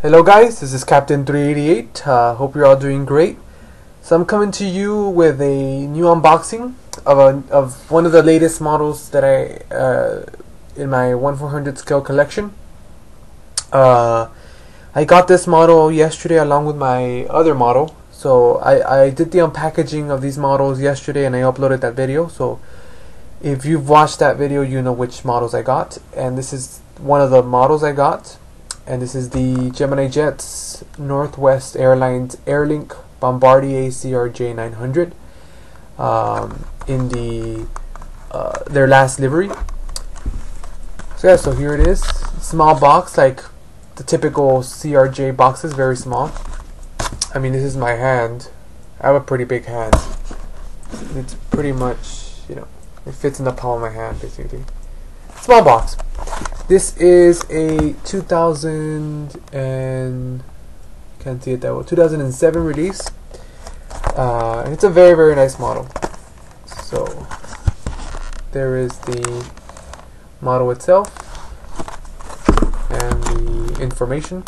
Hello guys, this is Captain 388. Hope you're all doing great. So I'm coming to you with a new unboxing of one of the latest models that in my 1/400 scale collection. I got this model yesterday along with my other model. So I did the unpackaging of these models yesterday and I uploaded that video. So if you've watched that video, you know which models I got. And this is one of the models I got. And this is the Gemini Jets Northwest Airlines Airlink Bombardier CRJ-900 in their last livery. So yeah, so here it is. Small box, like the typical CRJ boxes, very small. I mean, this is my hand. I have a pretty big hand. It's pretty much, it fits in the palm of my hand, basically. Small box. This is a 2007 release, and it's a very, very nice model. So there is the model itself and the information.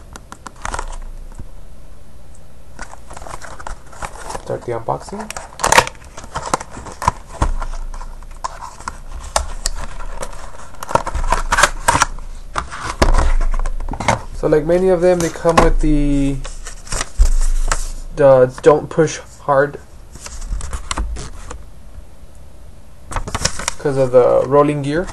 Start the unboxing. So like many of them, they come with the don't push hard because of the rolling gear.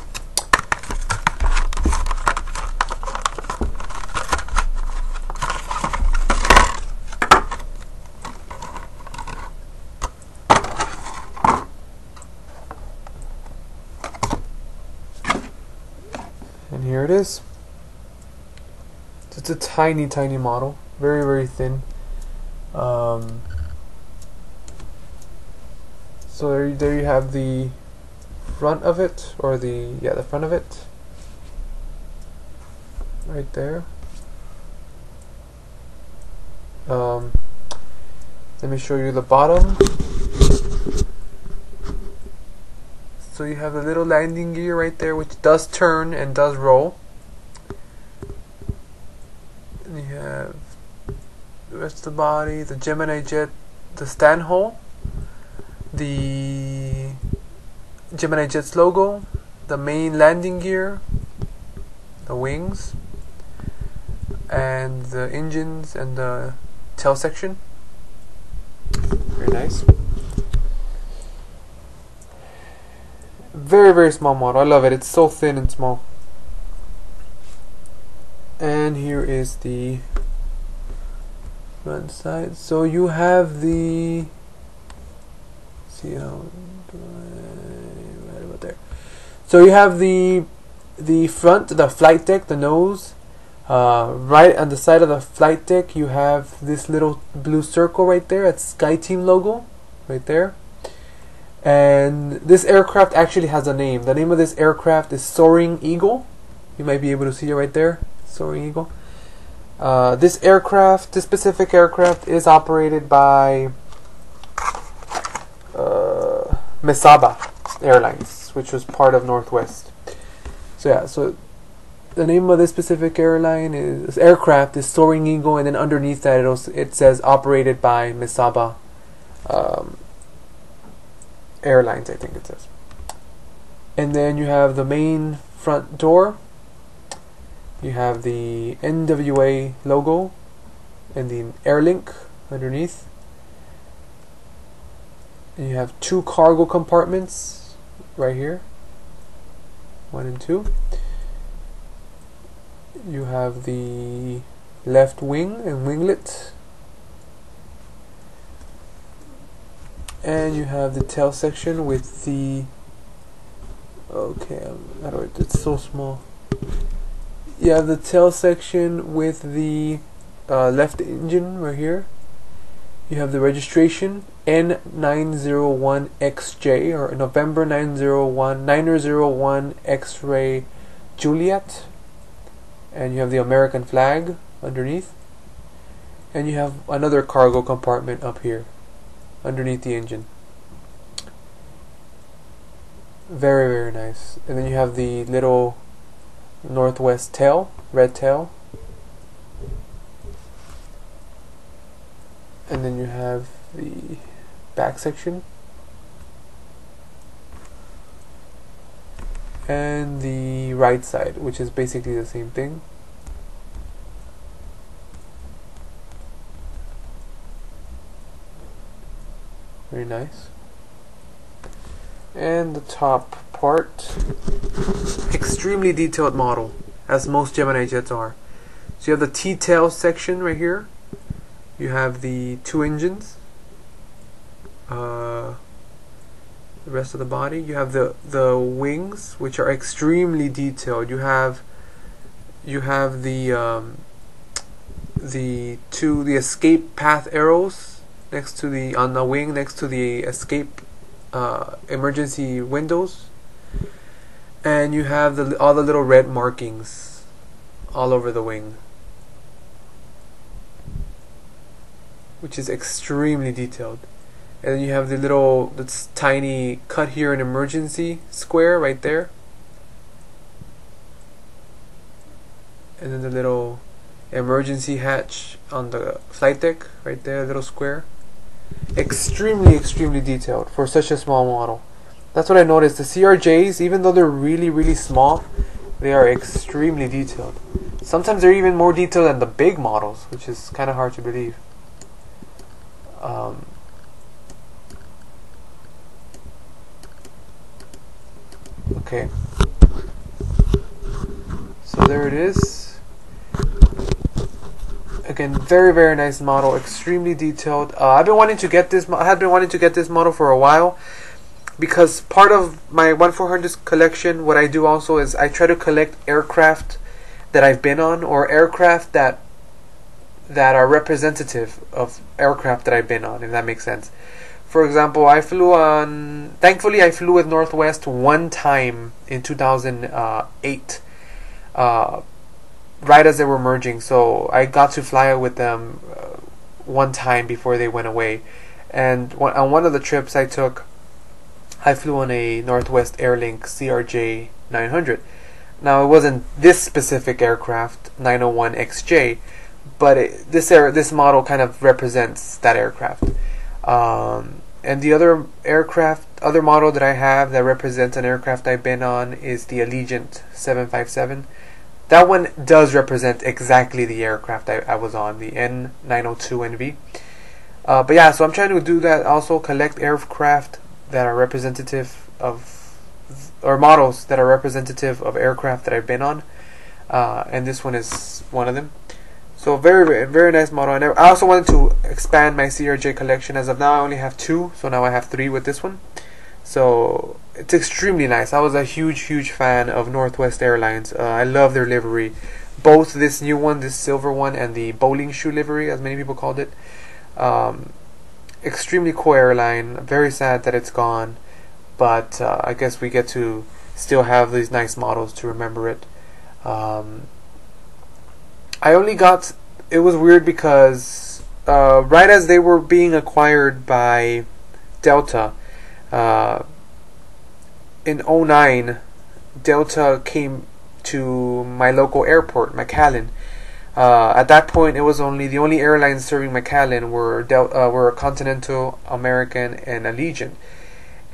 And here it is. It's a tiny model, very, very thin. So there you have the front of it, or the front of it, right there. Let me show you the bottom. So you have the little landing gear right there, which does turn and does roll. You have the rest of the body, the Gemini Jet, the stand hole, the Gemini Jet's logo, the main landing gear, the wings, and the engines and the tail section. Very nice. Very, very small model. I love it. It's so thin and small. And here is the front side. So you have the, see how, right about there. So you have the front, the flight deck, the nose. Right on the side of the flight deck, you have this little blue circle right there. It's SkyTeam logo right there. And this aircraft actually has a name. The name of this aircraft is Soaring Eagle. You might be able to see it right there. Soaring Eagle. This specific aircraft is operated by Mesaba Airlines, which was part of Northwest. So yeah, so the name of this specific aircraft is Soaring Eagle, and then underneath that it says operated by Mesaba Airlines, I think it says. And then you have the main front door. You have the NWA logo and the Airlink underneath. And you have two cargo compartments right here, 1 and 2. You have the left wing and winglet. And you have the tail section with the, it's so small. You have the tail section with the left engine right here. You have the registration N901XJ, or November 901 X-ray Juliet, and you have the American flag underneath, and you have another cargo compartment up here underneath the engine. Very, very nice. And then you have the little Northwest tail, red tail. and then you have the back section and the right side, which is basically the same thing. Very nice. And the top part, extremely detailed model, as most Gemini jets are. So you have the T-tail section right here. You have the two engines, the rest of the body. You have the wings, which are extremely detailed. You have the escape path arrows next to the on the wing, next to the escape emergency windows, and you have all the little red markings all over the wing, which is extremely detailed. And then you have this tiny cut here in emergency square right there, and then the little emergency hatch on the flight deck right there, little square. Extremely detailed for such a small model. That's what I noticed. The CRJs, even though they're really small, they are extremely detailed. Sometimes they're even more detailed than the big models, which is kind of hard to believe. Okay, so there it is. Again, very nice model, extremely detailed. I've been wanting to get this. I had been wanting to get this model for a while, because part of my 1/400 collection, what I do also is I try to collect aircraft that I've been on, or aircraft that are representative of aircraft that I've been on, if that makes sense. For example, thankfully I flew with Northwest one time in 2008, right as they were merging, so I got to fly with them one time before they went away. And on one of the trips I took, I flew on a Northwest Airlink CRJ-900. Now, it wasn't this specific aircraft, 901 XJ, but this model kind of represents that aircraft. And the other model that I have that represents an aircraft I've been on is the Allegiant 757. That one does represent exactly the aircraft I was on, the N902NV. But yeah, so I'm trying to do that also, collect aircraft that are representative of, or models that are representative of aircraft that I've been on. And this one is one of them. So very nice model. I also wanted to expand my CRJ collection. As of now, I only have 2, so now I have 3 with this one. So it's extremely nice. I was a huge fan of Northwest Airlines. I love their livery, both this new one, this silver one, and the bowling shoe livery, as many people called it. Extremely cool airline. Very sad that it's gone, but I guess we get to still have these nice models to remember it. It was weird because right as they were being acquired by Delta, in 2009, Delta came to my local airport, McAllen. At that point, it was the only airlines serving McAllen were Continental, American, and Allegiant,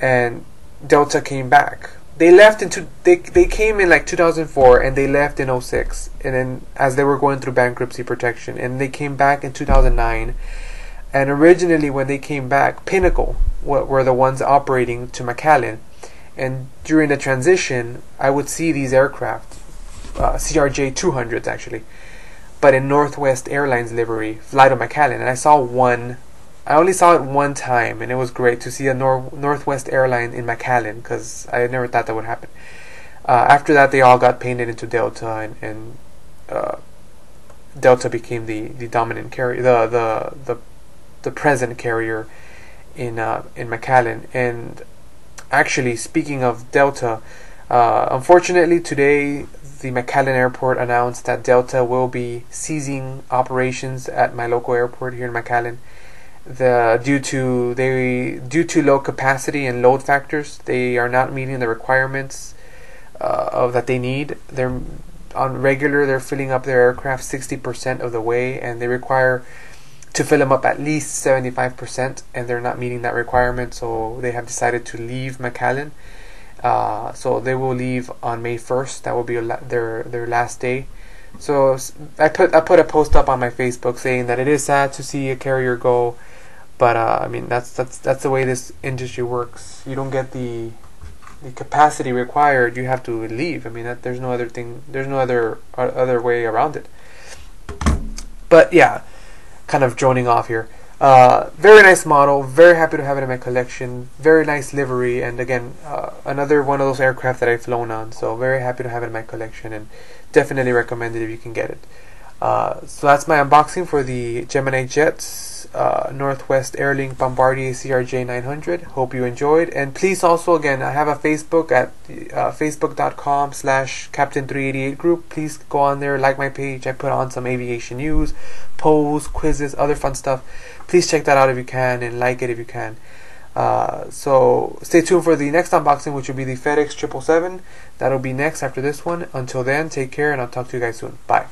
and Delta came back. They came in like 2004 and they left in 2006, and then as they were going through bankruptcy protection, and they came back in 2009. And originally, when they came back, Pinnacle were the ones operating to McAllen, and during the transition, I would see these aircraft, CRJ-200s actually, but in Northwest Airlines livery, fly to McAllen, and I saw one. I only saw it one time, and it was great to see a Northwest Airline in McAllen, because I never thought that would happen. After that, they all got painted into Delta, and Delta became the dominant carrier, the present carrier in McAllen. And actually, speaking of Delta, unfortunately today the McAllen Airport announced that Delta will be ceasing operations at my local airport here in McAllen. Due to low capacity and load factors, they are not meeting the requirements that they need. They're filling up their aircraft 60% of the way, and they require to fill them up at least 75%, and they're not meeting that requirement, so they have decided to leave McAllen. So they will leave on May 1st. That will be their last day. So I put a post up on my Facebook saying that it is sad to see a carrier go, but I mean that's the way this industry works. You don't get the capacity required, you have to leave. I mean there's no other way around it. But yeah, kind of droning off here. Very nice model, very happy to have it in my collection, very nice livery, and again another one of those aircraft that I've flown on, so very happy to have it in my collection and definitely recommend it if you can get it. So that's my unboxing for the Gemini Jets Northwest Airlink Bombardier CRJ-900. Hope you enjoyed, and please also, again, I have a Facebook at facebook.com/Captain388 group. Please go on there, like my page. I put on some aviation news, polls, quizzes, other fun stuff. Please check that out if you can, and like it if you can. So stay tuned for the next unboxing, which will be the FedEx 777. That'll be next after this one. Until then, take care, and I'll talk to you guys soon. Bye.